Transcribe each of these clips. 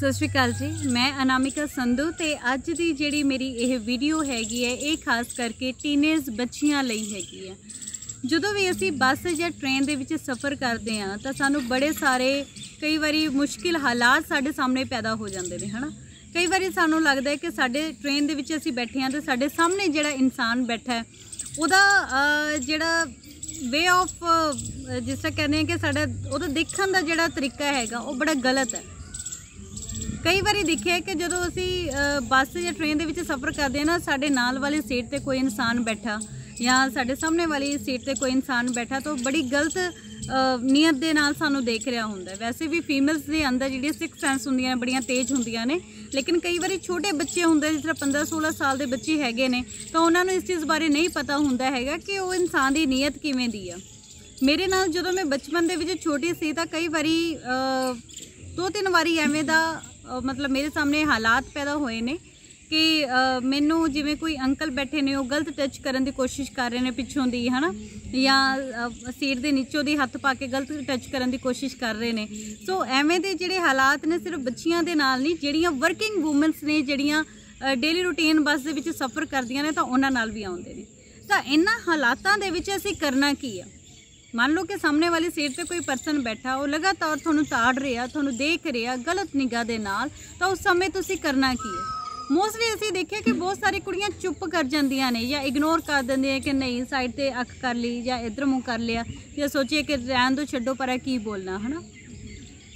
सत श्री अकाल जी। मैं अनामिका संधू ते अज दी जिहड़ी मेरी यह वीडियो हैगी है ये खास करके टीनेज बच्चियां लई हैगी है। जदों भी असी बस या ट्रेन दे विच सफ़र करते हैं तो सानू बड़े सारे कई बारी मुश्किल हालात साडे सामने पैदा हो जाते हैं, है ना। कई बारी सानू लगता है कि साडे ट्रेन दे विच असी बैठे हैं तो साडे सामने जिहड़ा इंसान बैठा है उहदा जिहड़ा वे ऑफ जिस तरह कहते हैं कि साडा उहदा देखण दा जिहड़ा तरीका हैगा वो बड़ा गलत है। कई बार देखिए कि जो असी बस या ट्रेन के विच सफ़र करते हैं ना, साढ़े नाल वाली सीट पर कोई इंसान बैठा या साढ़े सामने वाली सीट पर कोई इंसान बैठा तो बड़ी गलत नीयत के नाल सानू देख रहा होंदा है। वैसे भी फीमेल्स के अंदर जी सिक्स सेंस होंदियां बड़ियां तेज होंदियां ने, लेकिन कई बार छोटे बच्चे होंदे जिस तरह 15-16 साल के बच्चे हैगे ने तो उन्होंने इस चीज़ बारे नहीं पता होंदा हैगा कि वो इंसान की नीयत किवें दी आ। मेरे नाल जो मैं बचपन के विच छोटी सी तो कई बारी 2-3 बारी एवें दा मतलब मेरे सामने हालात पैदा होए ने कि मैनू जिवें कोई अंकल बैठे ने वो गलत टच करने की कोशिश कर रहे हैं पिछों दी, है ना, या सीट के नीचों दी हथ पा के गलत टच करने की कोशिश कर रहे हैं। सो एवें दे जिहड़े हालात ने सिर्फ बच्चियां दे नाल नहीं, जिहड़ियां वर्किंग वूमेंस ने जिहड़ियां डेली रूटीन बस दे विच सफ़र करदियां ने तो उन्हां नाल भी आउंदे ने। तो इन्हां हालातां दे विच असीं करना की है। मान लो कि सामने वाली सीट पे कोई पर्सन बैठा वो लगातार थोनू ताड़ रहा, थोनू देख रहा गलत निगाह दे नाल, तो उस समय तुसी करना की है। मोस्टली असीं देखिया कि बहुत सारी कुड़ियां चुप कर जांदियां ने या इग्नोर कर देंदियां कि नहीं साइड ते अख कर ली या इधर मुँह कर लिया या सोचिए कि रहन दो छड्डो पर की बोलना, है ना।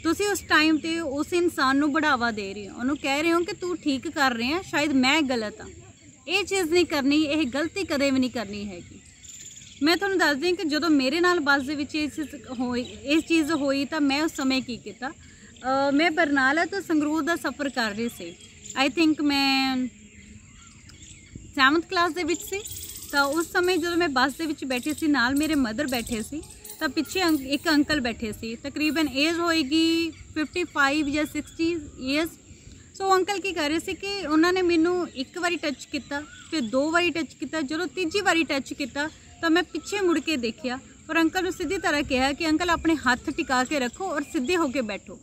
तुसी उस टाइम ते उस इंसान नू बढ़ावा दे रहे हो, उन्होंने कह रहे हो कि तू ठीक कर रहे हैं, शायद मैं गलत हाँ। ये चीज़ नहीं करनी, यह गलती कदे भी नहीं करनी हैगी। मैं तुहानूं दस दी कि जो मेरे नाल बस दे विच इस चीज़ होई तो मैं उस समय की किया। मैं बरनाला तो संगरूर का सफ़र कर रही सी। आई थिंक मैं 7th क्लास दे विच सी। तो उस समय जो मैं बस दे विच बैठी सी, नाल मेरे मदर बैठे सी, तो पिछे एक अंकल बैठे सी, तकरीबन एज होएगी 55 या 60 ईयर्स। सो अंकल की कर रहे थे कि उन्होंने मैनू एक बारी टच किया, फिर 2 बारी टच किया, जो तीजी बारी टच किया तो मैं पिछे मुड़ के देखा और अंकल ने सीधी तरह कहा कि अंकल अपने हाथ टिका के रखो और सीधे होके बैठो।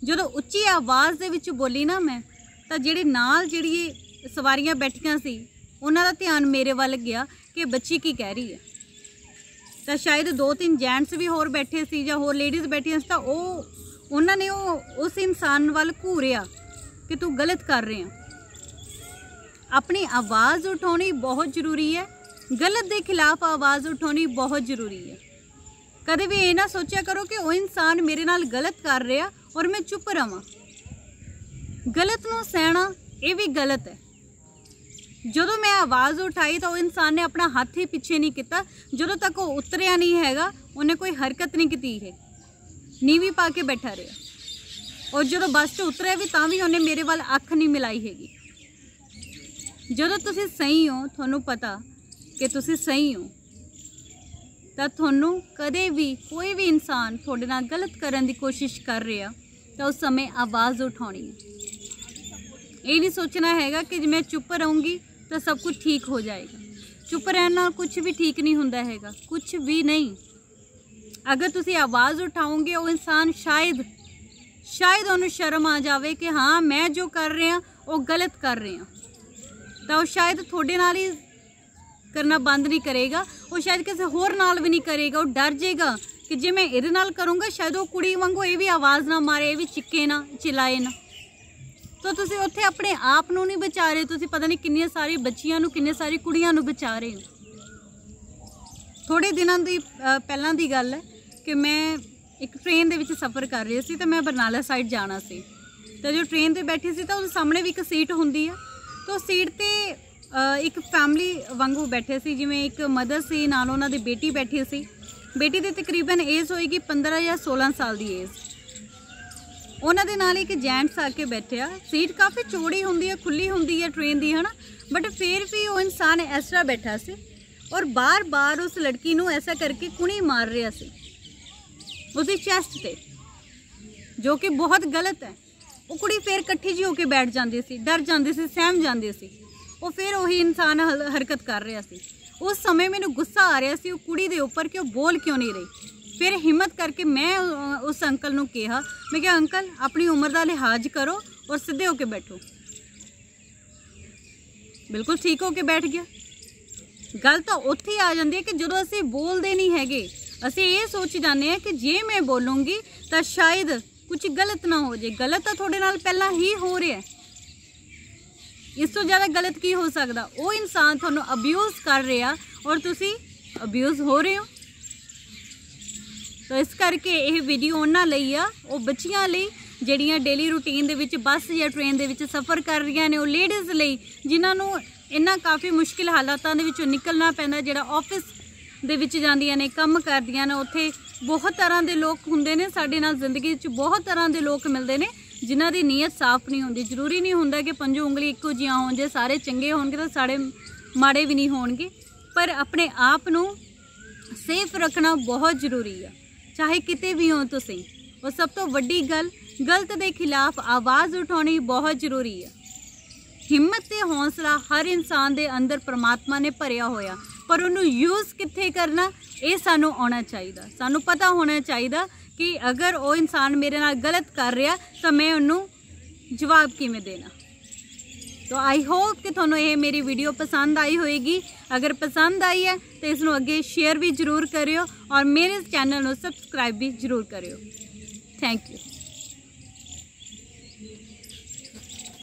जो उच्ची आवाज़ दे विच बोली ना मैं, तो जिहड़े नाल जिहड़ी सवारियां बैठियां सी उन्हां दा ध्यान मेरे वाल गया कि बच्ची की कह रही है। तो शायद 2-3 जेंट्स भी होर बैठे सी या होर लेडीज़ बैठियां सी, तो उन्होंने उस इंसान वाल घूरिया कि तू गलत कर रहे हैं। अपनी आवाज़ उठानी बहुत ज़रूरी है, गलत के खिलाफ आवाज़ उठानी बहुत ज़रूरी है। कदे भी ये ना सोचा करो कि वो इंसान मेरे नाल गलत कर रहा और मैं चुप रहा। गलत नूं सहना ये भी गलत है। जो मैं आवाज़ उठाई तो इंसान ने अपना हाथ ही पिछे नहीं किया, जो तक वो उतरिया नहीं हैगा उन्हें कोई हरकत नहीं की है, नीवी पा के बैठा रहा। और जो बस से उतरिया भी तां भी उन्हें मेरे वाल अख नहीं मिलाई हैगी। जो तुसी सही हो, थानू पता कि तुसी सही हो, तो थानू कदे भी कोई भी इंसान थोड़े नाल गलत करने की कोशिश कर रहा तो उस समय आवाज़ उठानी है। ये नहीं सोचना हैगा कि मैं चुप रहूँगी तो सब कुछ ठीक हो जाएगा। चुप रहना कुछ भी ठीक नहीं होंदा हैगा, कुछ भी नहीं। अगर तुसी आवाज़ उठाओगे वो इंसान शायद उन्हें शर्म आ जाए कि हाँ मैं जो कर रहा वो गलत कर रहा, तो वो शायद थोड़े नाल ही करना बंद नहीं करेगा, वो शायद किसी होर नाल भी नहीं करेगा। वो डर जाएगा कि जे मैं इहदे नाल करूँगा शायद वो कुड़ी वांगू ये भी आवाज़ ना मारे, ये भी चिक्के ना चिल्लाए ना। तो तुसी उत्थे अपने आप नूं नहीं बचा रहे, तुसी पता नहीं किन्नी सारी बच्चियां नूं किन्ने सारी कुड़ियां नूं बचा रहे हो। थोड़े दिनों की पहलां दी गल है कि मैं एक ट्रेन दे विच सफ़र कर रही सी, तो मैं बरनाला साइड जाना सी। तो जो ट्रेन ते बैठी सी तो उस सामने भी एक सीट होंदी है, तो सीट ते एक फैमिली वांगू बैठे सी, जिवें एक मदर सी नाल उन्हां दी बेटी बैठी सी। बेटी दी तकरीबन एज होएगी 15 या 16 साल की एज। उन्हां दे नाल एक जेंट्स आके बैठा। सीट काफ़ी चौड़ी होंदी है, खुली होंदी है ट्रेन दी, है ना, बट फिर भी वो इंसान इस तरह बैठा सी और बार बार उस लड़की नूं ऐसा करके कुणी मार रहा सी उसकी चैस्ट ते, जो कि बहुत गलत है। वो कुड़ी फिर कट्ठी जी होके बैठ जाती सी, डर जाती सी, सहम जाती सी। वो फिर वही इंसान हरकत कर रहा सी। उस समय मैनू गुस्सा आ रहा सी वो कुड़ी दे उपर कि वो बोल क्यों नहीं रही। फिर हिम्मत करके मैं उस अंकल नूं कहा, मैं कहा अंकल अपनी उम्र का लिहाज करो और सीधे होके बैठो। बिल्कुल ठीक होके बैठ गया। गल तो उत्थे ही आ जाती है कि जो असीं बोलते नहीं हैगे, असीं ये सोच जाते हैं कि जे मैं बोलूँगी तो शायद कुछ गलत ना हो जाए। गलत तो थोड़े नाल पहला ही हो रहा है, इस तो ज़्यादा गलत की हो सकता। वो इंसान तुहानू अब्यूज़ कर रहा और तुसी अब्यूज़ हो रहे हो। तो इस करके ये वीडियो उन्हां लई आ, वो बच्चियां लई ਜਿਹੜੀਆਂ डेली रूटीन ਦੇ ਵਿੱਚ ਬੱਸ ਜਾਂ ट्रेन ਦੇ ਵਿੱਚ सफ़र कर रही ने, वो लेडीज़ ਲਈ जिन्हां नू इन्ना काफ़ी मुश्किल हालातां ਦੇ ਵਿੱਚੋਂ निकलना पैंदा। ਜਿਹੜਾ ऑफिस ਦੇ ਵਿੱਚ ਜਾਂਦੀਆਂ ਨੇ, ਕੰਮ ਕਰਦੀਆਂ ਨੇ, ਉੱਥੇ बहुत तरह के लोग हुंदे ने। साडे नाल जिंदगी च बहुत तरह के लोग मिलते हैं जिन्हां दी नीयत साफ नहीं होंदी। जरूरी नहीं हुंदा कि पंजों उंगली इक्को जिहियां होण, जे सारे चंगे होणगे तो सारे माड़े भी नहीं होणगे। पर अपने आप नू सेफ रखना बहुत जरूरी है, चाहे किते भी हो तुसीं। और सब तो वड्डी गल, गलत के खिलाफ आवाज़ उठानी बहुत जरूरी है। हिम्मत ते हौसला हर इंसान के अंदर परमात्मा ने भरिया होया, पर उन्होंने यूज़ कित्थे करना ये सानू आना चाहिए। सानू पता होना चाहिए कि अगर वो इंसान मेरे नाल गलत कर रहा तो मैं उन्होंने जवाब किवें देना। तो आई होप कि तुहानू ये मेरी वीडियो पसंद आई होएगी। अगर पसंद आई है तो इसनू अगे शेयर भी जरूर करियो और मेरे चैनल को सबसक्राइब भी जरूर करियो। Thank you.